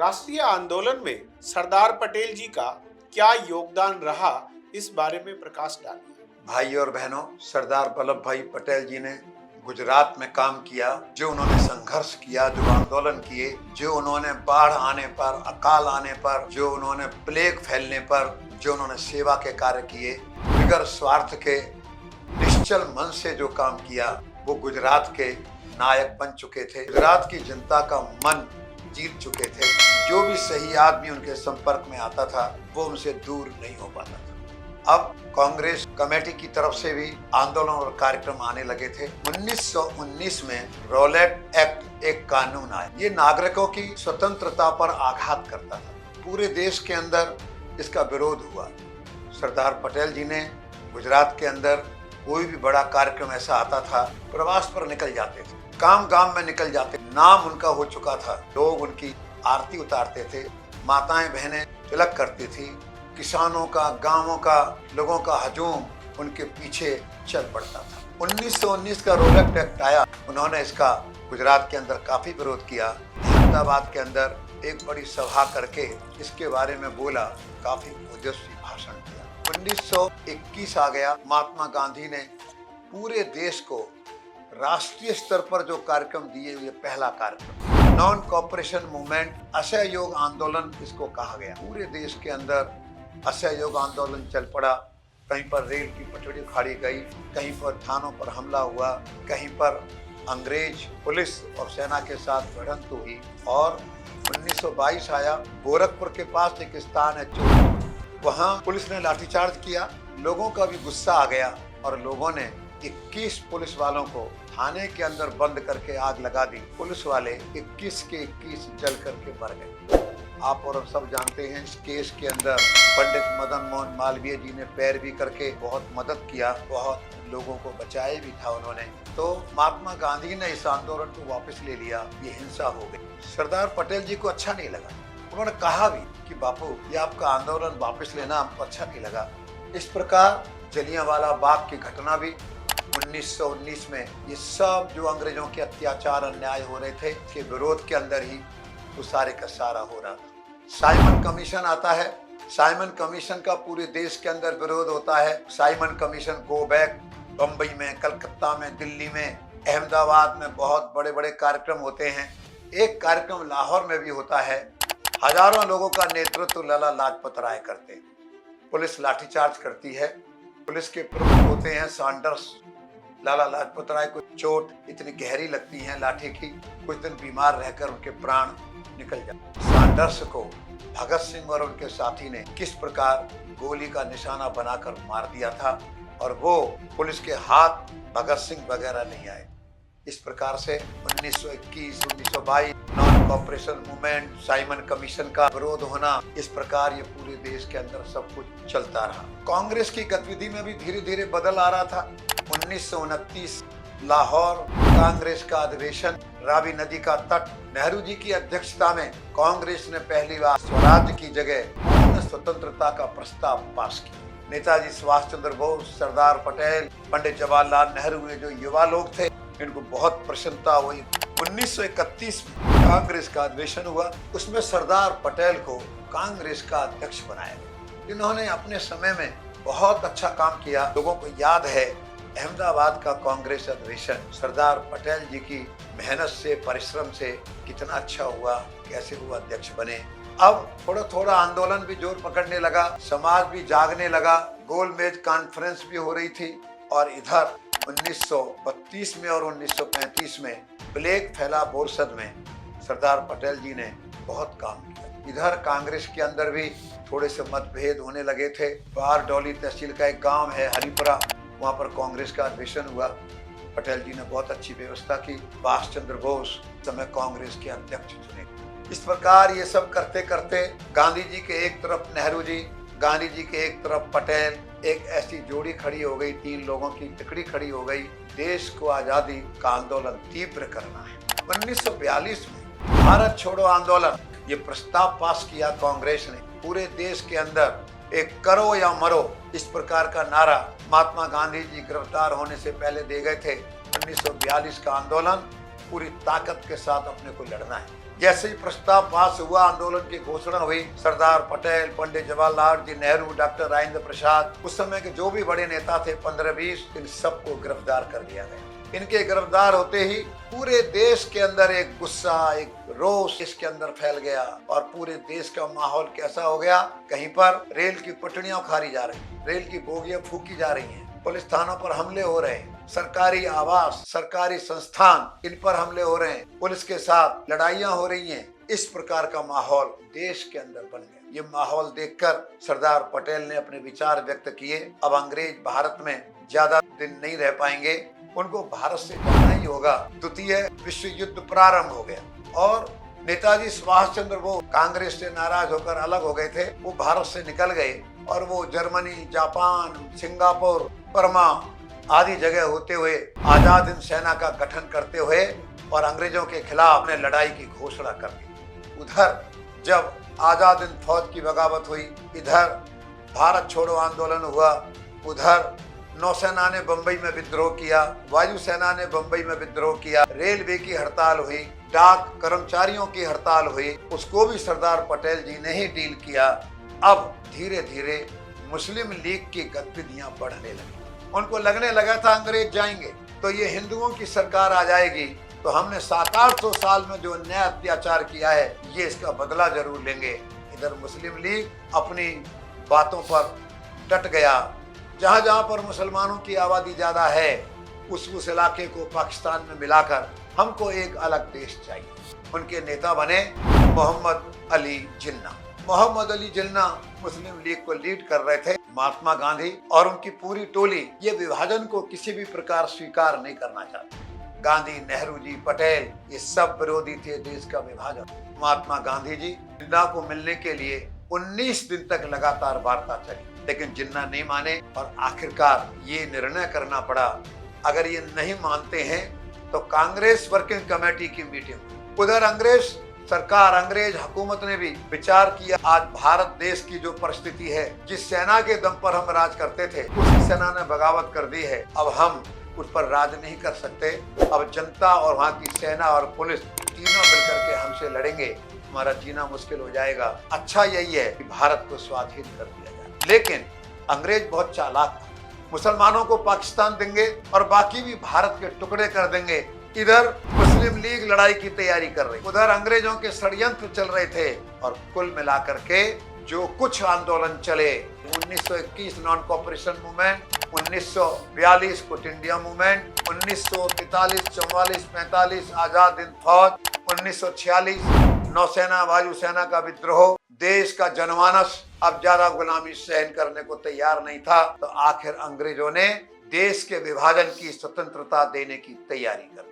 राष्ट्रीय आंदोलन में सरदार पटेल जी का क्या योगदान रहा, इस बारे में प्रकाश डालिए। भाई और बहनों, सरदार वल्लभ भाई पटेल जी ने गुजरात में काम किया, जो उन्होंने संघर्ष किया, जो आंदोलन किए, जो उन्होंने बाढ़ आने पर, अकाल आने पर, जो उन्होंने प्लेग फैलने पर, जो उन्होंने सेवा के कार्य किए, बगैर स्वार्थ के निश्चल मन से जो काम किया, वो गुजरात के नायक बन चुके थे। गुजरात की जनता का मन जीत चुके थे। जो भी सही आदमी उनके संपर्क में आता था, वो उनसे दूर नहीं हो पाता था। अब कांग्रेस कमेटी की तरफ से भी आंदोलन और कार्यक्रम आने लगे थे। 1919 में रॉलेट एक्ट एक कानून आया। ये नागरिकों की स्वतंत्रता पर आघात करता था। पूरे देश के अंदर इसका विरोध हुआ। सरदार पटेल जी ने गुजरात के अंदर कोई भी बड़ा कार्यक्रम ऐसा आता था, प्रवास पर निकल जाते थे, काम गांव में निकल जाते, नाम उनका हो चुका था। लोग उनकी आरती उतारते थे, माताएं बहनें तिलक करती थी, किसानों का, गांवों का, लोगों का हजूम उनके पीछे चल पड़ता था। 1919 का रॉलेट एक्ट आया। उन्होंने इसका गुजरात के अंदर काफी विरोध किया। अहमदाबाद के अंदर एक बड़ी सभा करके इसके बारे में बोला, काफी ओजस्वी भाषण दिया। 1921 आ गया। महात्मा गांधी ने पूरे देश को राष्ट्रीय स्तर पर जो कार्यक्रम दिए, ये पहला कार्यक्रम नॉन कॉपरेशन मूवमेंट, असहयोग आंदोलन इसको कहा गया। पूरे देश के अंदर असहयोग आंदोलन चल पड़ा। कहीं पर रेल की पटड़ी उखाड़ी गई, कहीं पर थानों पर हमला हुआ, कहीं पर अंग्रेज पुलिस और सेना के साथ भिड़ंत हुई। और 1922 आया। गोरखपुर के पास एक स्थान है चोट, वहां पुलिस ने लाठीचार्ज किया। लोगों का भी गुस्सा आ गया और लोगों ने 21 पुलिस वालों को थाने के अंदर बंद करके आग लगा दी। पुलिस वाले 21 के 21 जल करके मर गए। आप और हम सब जानते हैं, इस केस के अंदर पंडित मदन मोहन मालवीय जी ने पैरवी करके बहुत मदद किया, बहुत लोगों को बचाए भी था उन्होंने। तो महात्मा गांधी ने इस आंदोलन को वापस ले लिया। ये हिंसा हो गई। सरदार पटेल जी को अच्छा नहीं लगा। उन्होंने कहा भी कि बापू, ये आपका आंदोलन वापस लेना हमको अच्छा नहीं लगा। इस प्रकार जलियांवाला बाग की घटना भी 1919 में, ये सब जो अंग्रेजों के अत्याचार अन्याय हो रहे थे के विरोध के अंदर ही वो सारे का सारा हो रहा था। साइमन कमीशन आता है। साइमन कमीशन का पूरे देश के अंदर विरोध होता है। Simon commission go back, Bombay में, कलकत्ता में, दिल्ली में, अहमदाबाद में बहुत बड़े बड़े कार्यक्रम होते हैं। एक कार्यक्रम लाहौर में भी होता है। हजारों लोगों का नेतृत्व लाला लाजपत राय करते हैं। पुलिस लाठीचार्ज करती है। पुलिस के प्रमुख होते हैं सैंडर्स। लाला लाजपत राय को चोट इतनी गहरी लगती है लाठी की, कुछ दिन बीमार रहकर उनके प्राण निकल जाते। सैंडर्स को भगत सिंह और उनके साथी ने किस प्रकार गोली का निशाना बनाकर मार दिया था, और वो पुलिस के हाथ भगत सिंह वगैरह नहीं आए। इस प्रकार से 1921, 1922 non cooperation movement, Simon commission का विरोध होना, इस प्रकार ये पूरे देश के अंदर सब कुछ चलता रहा। कांग्रेस की गतिविधि में भी धीरे धीरे बदल आ रहा था। 1929 लाहौर कांग्रेस का अधिवेशन, रावी नदी का तट, नेहरू जी की अध्यक्षता में कांग्रेस ने पहली बार स्वराज्य की जगह पूर्ण स्वतंत्रता का प्रस्ताव पास किया। नेताजी सुभाष चंद्र बोस, सरदार पटेल, पंडित जवाहरलाल नेहरू, ये जो युवा लोग थे, इनको बहुत प्रसन्नता हुई। 1931 में कांग्रेस का अधिवेशन हुआ। उसमें सरदार पटेल को कांग्रेस का अध्यक्ष बनाया गया। इन्होंने अपने समय में बहुत अच्छा काम किया। लोगों को याद है अहमदाबाद का कांग्रेस अधिवेशन सरदार पटेल जी की मेहनत से, परिश्रम से कितना अच्छा हुआ, कैसे वो अध्यक्ष बने। अब थोड़ा थोड़ा आंदोलन भी जोर पकड़ने लगा, समाज भी जागने लगा, गोलमेज कॉन्फ्रेंस भी हो रही थी। और इधर 1932 में और 1935 में प्लेग फैला बोरसद में सरदार पटेल जी ने बहुत काम किया। इधर कांग्रेस के अंदर भी थोड़े से मतभेद होने लगे थे। बारडोली तहसील का एक गांव है हरिपुरा, वहां पर कांग्रेस का अधिवेशन हुआ। पटेल जी ने बहुत अच्छी व्यवस्था की। सुभाष चंद्र बोस समय कांग्रेस के अध्यक्ष चुने। इस प्रकार ये सब करते करते गांधी जी के एक तरफ नेहरू जी, गांधी जी के एक तरफ पटेल, एक ऐसी जोड़ी खड़ी हो गई, तीन लोगों की टिकड़ी खड़ी हो गई। देश को आजादी का आंदोलन तीव्र करना है। 1942 में भारत छोड़ो आंदोलन, ये प्रस्ताव पास किया कांग्रेस ने। पूरे देश के अंदर एक करो या मरो, इस प्रकार का नारा महात्मा गांधी जी गिरफ्तार होने से पहले दे गए थे। 1942 का आंदोलन पूरी ताकत के साथ अपने को लड़ना है। जैसे ही प्रस्ताव पास हुआ, आंदोलन की घोषणा हुई, सरदार पटेल, पंडित जवाहरलाल जी नेहरू, डॉक्टर राजेंद्र प्रसाद, उस समय के जो भी बड़े नेता थे 15-20, इन सबको गिरफ्तार कर लिया गया। इनके गिरफ्तार होते ही पूरे देश के अंदर एक गुस्सा, एक रोष इसके अंदर फैल गया और पूरे देश का माहौल कैसा हो गया। कहीं पर रेल की पटरियां उखाड़ी जा रही, रेल की बोगियां फूकी जा रही हैं, पुलिस थानों पर हमले हो रहे हैं, सरकारी आवास, सरकारी संस्थान, इन पर हमले हो रहे हैं, पुलिस के साथ लड़ाइयां हो रही हैं। इस प्रकार का माहौल देश के अंदर बन गया। ये माहौल देखकर सरदार पटेल ने अपने विचार व्यक्त किए। अब अंग्रेज भारत में ज्यादा दिन नहीं रह पाएंगे, उनको भारत से जाना ही होगा। द्वितीय विश्व युद्ध प्रारंभ हो गया और नेताजी सुभाष चंद्र बोस कांग्रेस से नाराज होकर अलग हो गए थे। वो भारत से निकल गए और वो जर्मनी, जापान, सिंगापुर, बर्मा आदि जगह होते हुए आजाद हिंद सेना का गठन करते हुए और अंग्रेजों के खिलाफ ने लड़ाई की घोषणा कर दी। उधर जब आजाद हिंद फौज की बगावत हुई, इधर भारत छोड़ो आंदोलन हुआ, उधर नौसेना ने बंबई में विद्रोह किया, वायुसेना ने बंबई में विद्रोह किया, रेलवे की हड़ताल हुई, डाक कर्मचारियों की हड़ताल हुई, उसको भी सरदार पटेल जी ने ही डील किया। अब धीरे धीरे मुस्लिम लीग की गतिविधियां बढ़ने लगी। उनको लगने लगा था अंग्रेज जाएंगे तो ये हिंदुओं की सरकार आ जाएगी, तो हमने 700-800 साल में जो अन्याय अत्याचार किया है ये इसका बदला जरूर लेंगे। इधर मुस्लिम लीग अपनी बातों पर डट गया। जहाँ जहाँ पर मुसलमानों की आबादी ज्यादा है उस इलाके को पाकिस्तान में मिलाकर हमको एक अलग देश चाहिए। उनके नेता बने मोहम्मद अली जिन्ना। मोहम्मद अली जिन्ना मुस्लिम लीग को लीड कर रहे थे। महात्मा गांधी और उनकी पूरी टोली ये विभाजन को किसी भी प्रकार स्वीकार नहीं करना चाहते। गांधी, नेहरू जी, पटेल ये सब विरोधी थे देश का विभाजन। महात्मा गांधी जी जिन्ना को मिलने के लिए 19 दिन तक लगातार वार्ता चली, लेकिन जिन्ना नहीं माने और आखिरकार ये निर्णय करना पड़ा, अगर ये नहीं मानते हैं तो कांग्रेस वर्किंग कमेटी की मीटिंग। उधर अंग्रेज सरकार, अंग्रेज हुकूमत ने भी विचार किया, आज भारत देश की जो परिस्थिति है, जिस सेना के दम पर हम राज करते थे उसी सेना ने बगावत कर दी है, अब हम उस पर राज नहीं कर सकते। अब जनता और वहाँ की सेना और पुलिस तीनों मिलकर के हमसे लड़ेंगे, हमारा जीना मुश्किल हो जाएगा। अच्छा यही है कि भारत को स्वाधीन कर दिया जाए। लेकिन अंग्रेज बहुत चालाक था, मुसलमानों को पाकिस्तान देंगे और बाकी भी भारत के टुकड़े कर देंगे। इधर मुस्लिम लीग लड़ाई की तैयारी कर रही, उधर अंग्रेजों के षड्यंत्र चल रहे थे और कुल मिलाकर के जो कुछ आंदोलन चले, 1921 non cooperation movement, 1942 quit India movement, 1943, 44, 45 Azad Hind फौज, 1946 नौसेना वायुसेना का विद्रोह, देश का जनमानस अब ज्यादा गुलामी सहन करने को तैयार नहीं था, तो आखिर अंग्रेजों ने देश के विभाजन की स्वतंत्रता देने की तैयारी कर दी।